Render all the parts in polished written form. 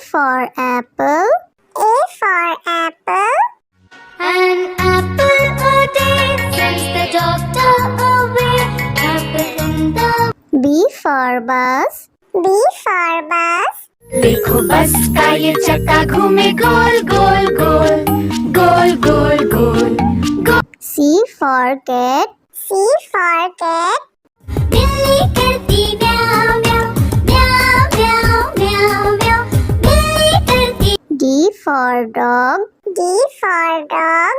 for apple. A for apple. An apple a day sends the doctor away. Apple in the B for bus. B for bus. देखो बस का ये चक्का घूमे गोल गोल गोल गोल गोल गोल गोल। C for cat. C for cat. बिल्ली करती म्याऊ म्याऊ म्याऊ म्याऊ म्याऊ म्याऊ। बिल्ली करती। D for dog. D for dog.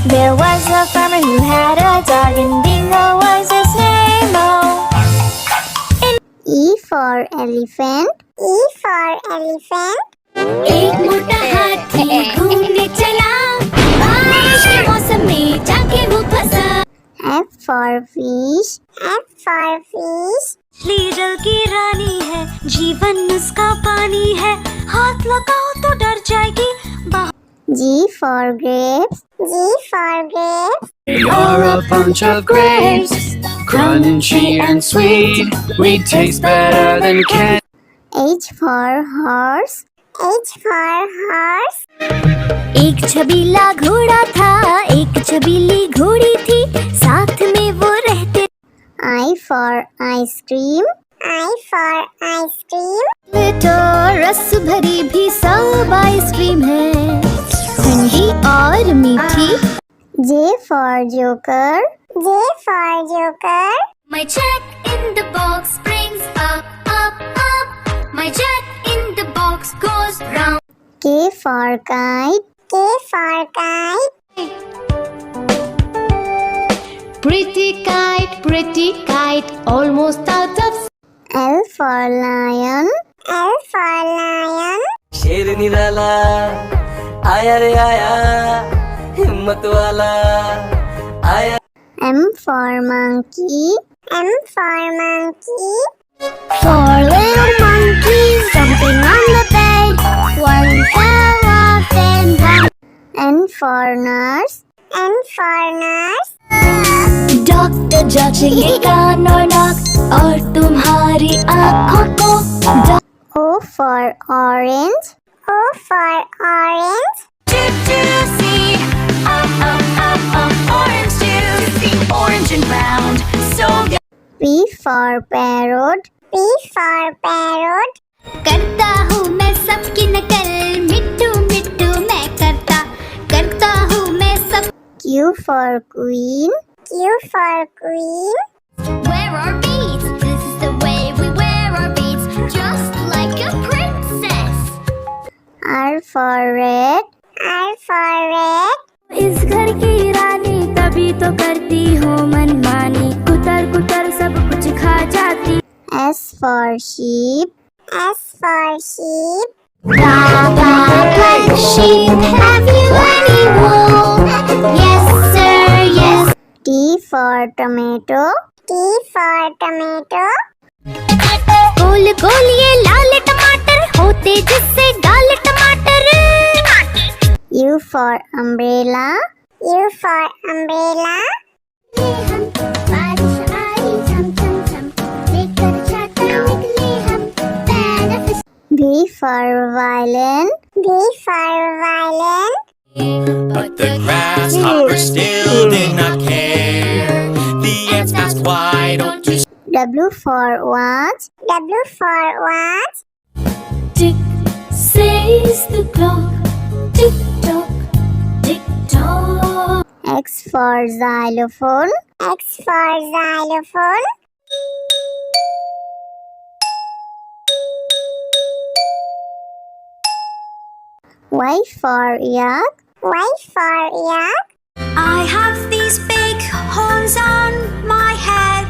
There was a farmer who had a dog, and Dingo was his name. Oh. E for elephant. E for elephant. एक मोटा हाथी घूमने चला, बारिश के मौसम में जाके वो फंसा। F for fish. F for fish. मछली जल की रानी है, जीवन उसका पानी है, हाथ लगाओ तो डर जाएगी। G for grapes. G for grapes. You're a bunch of grapes, crunchy and sweet. We taste better than candy. H for horse. H for horse. एक छबीला घोड़ा था, एक छबीली घोड़ी थी, साथ में वो रहते। I for ice cream. I for ice cream. तो रस भरी भी सब आइसक्रीम है, ठंडी और मीठी। J for joker. J for joker. My check in the box brings up up up. My check in the box goes round. K for kite. K for kite. Pretty kite, almost out of. L for lion. L for lion. शेर निराला आया रे आया, हिम्मत वाला आया। M for monkey. M for monkey. Four little monkeys jumping on the bed. One fell off and down. N for nurse. N for nurse. Doctor जांचेंगे कान और नाक और तुम्हारी आँखों को। O for orange. O for orange. Orange juice, orange and round, so good. P for parrot. P for parrot. करता हूँ मैं सबकी नकल, मिट्टू मिट्टू मैं करता हूँ मैं सब। Q for queen. Q for queen. Wear our beads, this is the way we wear our beads, just like a princess. R for red. R for red. इस घर की रानी तभी तो करती हो मनमानी, कुतर कुतर सब कुछ खा जाती। S for sheep. S for sheep. Like sheep, have you any wool? Yes sir, yes. T for tomato. T for tomato. गोल गोल ये लाल टमाटर होते जिससे गाल टमाटर। U for umbrella. U for umbrella. V for violin. V for violin. But the grasshopper still did not care. The ants asked, why don't you W for watch. W for watch. Tick says the clock, tick tock, tick tock. X for xylophone. X for xylophone. Y for yak. Y for yak. I have these big horns on my head,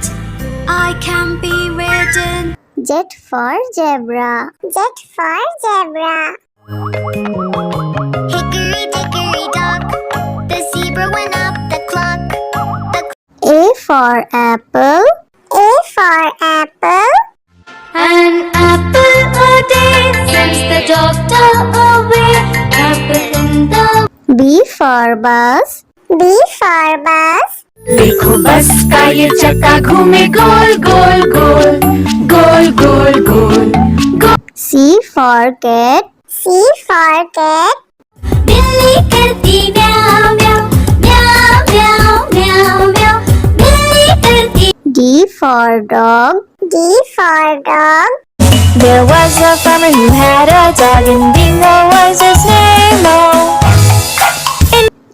I can be ridden. Z for zebra. Z for zebra. Hickory dickory dock, the zebra went up the clock. A for apple. A for apple. An apple a day sends the doctor away. Apple in the. B for bus. B for bus. देखो बस का ये चक्का घूमे गोल गोल गोल गोल गोल गोल गोल। C for cat. C for cat. बिल्ली करती म्याऊं म्याऊं म्याऊं म्याऊं म्याऊं म्याऊं बिल्ली करती D for dog. D for dog. There was a farmer who had a dog, and Bingo was his name. Oh,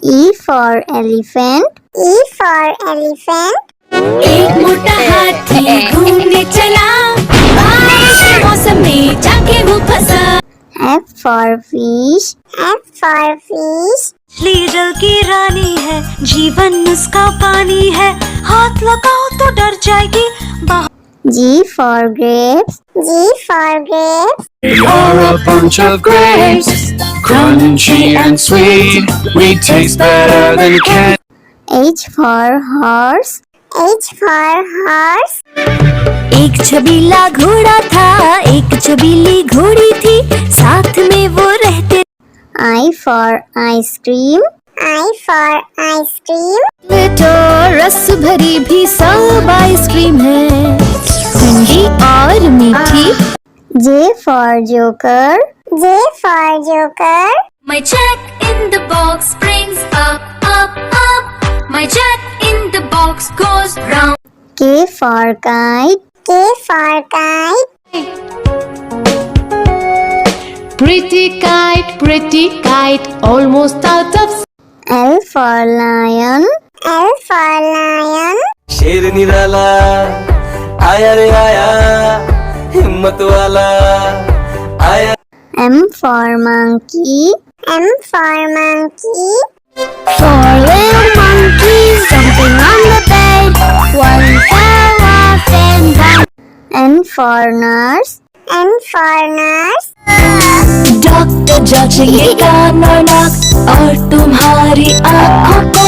E for elephant. E for elephant. एक मोटा हाथी घूमने चला बारिश के मौसम में जाके वो फंसा F for fish. F for fish. मछली जल की रानी है, जीवन उसका पानी है, हाथ लगाओ तो डर जाएगी। G for grapes. G for grapes. We are a bunch of grapes, crunchy and sweet. We taste better than candy. H for horse. H for horse. एक छबीला घोड़ा था, एक छबीली घोड़ी थी, साथ में वो रहते। I for ice cream. I for ice cream. तो रस भरी भी सब आइसक्रीम है, ठंडी और मीठी। J for joker. J for joker. My jack in the box brings up up up My jack in the box goes round K for kite. K for kite. pretty kite, almost out of. L for lion. L for lion. शेर निराला आया रे आया, हिम्मत वाला आया। M for monkey. M for monkey. Four little monkeys jumping on the bed. One fell off and down. N for nurse. N for nurse. Doctor जांचेगा नाक और तुम्हारी आँखों को।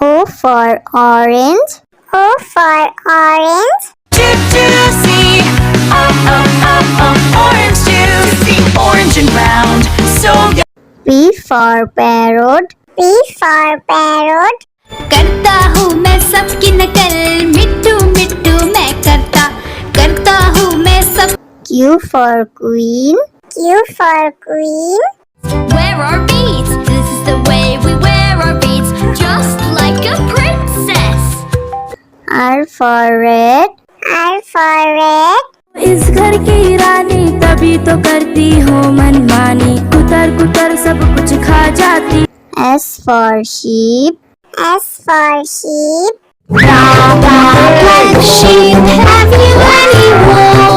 O for orange. O for orange. Juicy, orange juicy, orange and round, so P for parrot. P for parrot. करता हूँ मैं सबकी नकल मिट्टू मिट्टू मैं करता हूँ मैं सब Q for queen. Q for queen. Wear our beads, this is the way we wear our beads Just like a princess R for red. R for red. इस घर की रानी तभी तो करती हो मनमानी, कुतर कुतर सब कुछ खा जाती। S for sheep. S for sheep. Black sheep, have you any wool?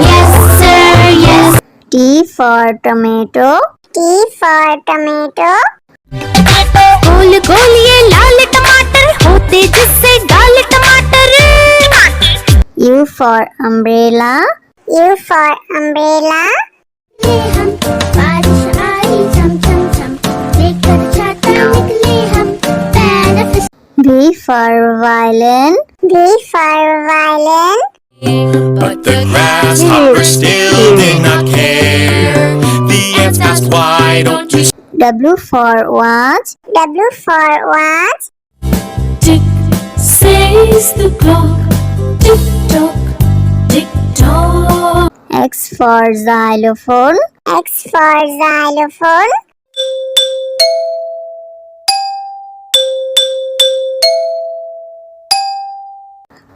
Yes sir, yes T for tomato. T for tomato. गोल गोल ये लाल टमाटर होते जिससे गाल टमाटर U for umbrella. U for umbrella. हम बारिश आई झम झम झम लेकर छाता निकले हम पैर V for violin. V for violin. But the grasshopper still did not care. The ants asked, why don't you W for watch. W for watch. Tick says the clock, tick tock, tick tock. X for xylophone. X for xylophone.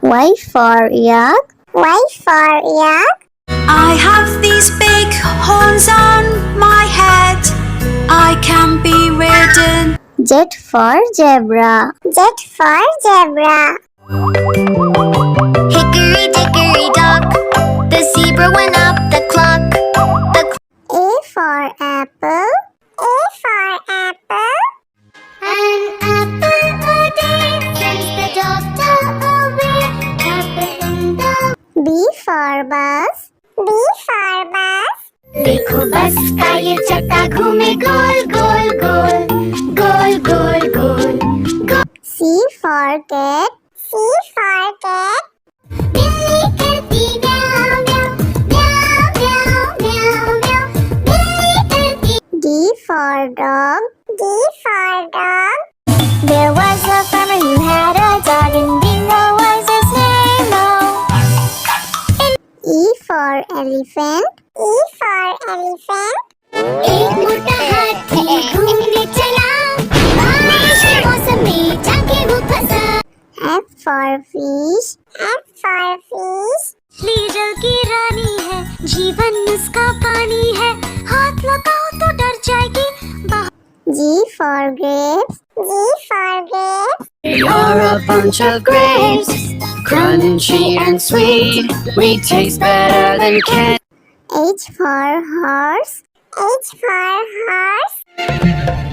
Y for yak. Y for yak. I have these big horns on my head, I can be ridden. Z for zebra. Z for zebra. Hickory dickory dock The zebra went up the clock A for apple. A for apple. An apple a day sends the doctor away Apple in the B for bus. B for bus. देखो बस का ये चक्का घूमे गोल गोल गोल गोल गोल गोल C for cat. C for cat. बिल्ली करती म्याऊं म्याऊं म्याऊं म्याऊं म्याऊं बिल्ली करती D for dog. D for dog. There was a farmer who had a dog, and Bingo was his name. Oh. E for elephant. E for elephant. एक मोटा हाथी घूमने चला, बारिश के मौसम में जाके वो फंसा। F for fish. F for fish. Leader की रानी है, जीवन उसका पानी है, हाथ लगाओ तो डर जाएगी। G for grapes. G for grapes. You're a bunch of grapes, crunchy and sweet. We taste better than candy. H for horse. H for horse.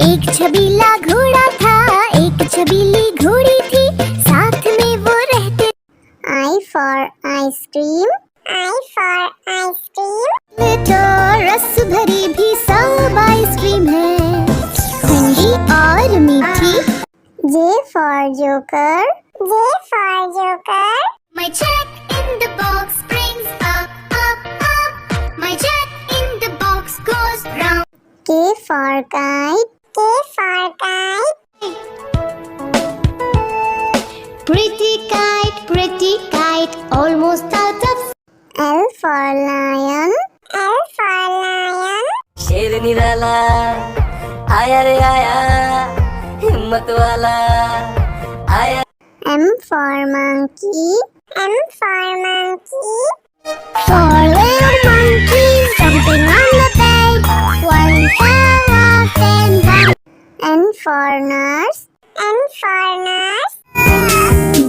एक छबीला घोड़ा था, एक छबीली घोड़ी थी, साथ में वो रहते। I for ice cream. I for ice cream. तो रस भरी भी सब आइसक्रीम है, ठंडी और मीठी। J for joker. J for joker. My check in the box brings up, up, up. My check in the box goes round. K for kite. K for kite. Pretty kite, almost out of. L for lion. L for lion. शेर निराला आया रे आया, हिम्मत वाला आया। M for monkey. M for monkey. Four little monkeys jumping on the bed. One fell off and down. N for nurse. N for nurse.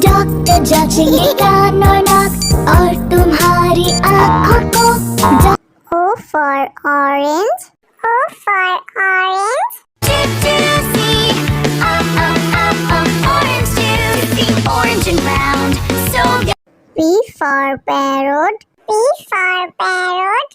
Doctor जांचेंगे कान और नाक और तुम्हारी आँखों को। O for orange. O for orange. Orange juicy, orange and round, so P for parrot. P for parrot.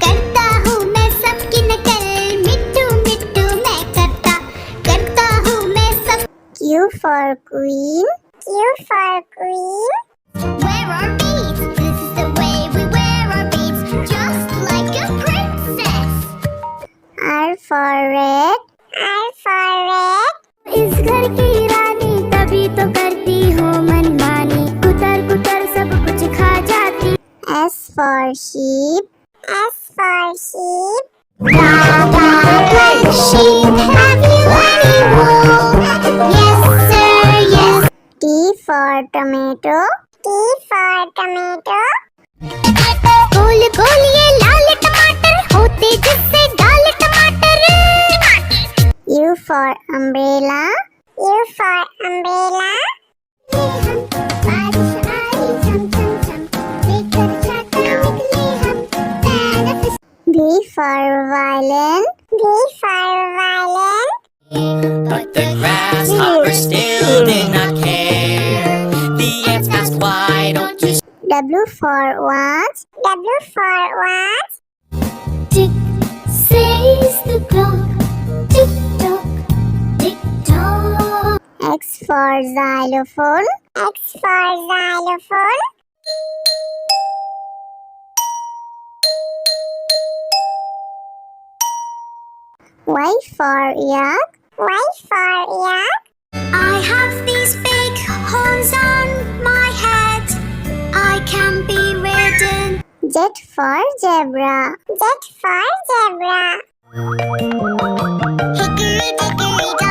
करता हूँ मैं सबकी नकल, मिट्टू मिट्टू मैं करता हूँ मैं सब। Q for queen. Q for queen. Wear our beads, this is the way we wear our beads, just like a princess. R for red. R for red. इस घर की रानी तभी तो करती हूँ मनमानी, कुतर कुतर सब कुछ खा जाती। S for sheep. S for sheep. Sheep, have you any wool? Yes sir, yes. T for tomato. T for tomato. गोल गोल ये लाल टमाटर होते जिससे गाल टमाटर। U for umbrella. U for umbrella. बारिश आई झम झम झम, लेकर छाता निकले हम, पैर V for violin. V for violin. But the grasshoppers still did not care. The ants asked, why don't you W for watch. W for watch. Tick says the clock, tick tock, tick tock. X for xylophone. X for xylophone. Y for yak. Y for yak. I have these big horns on my head, I can be ridden. Z for zebra. Z for zebra. Hickory dickory dock.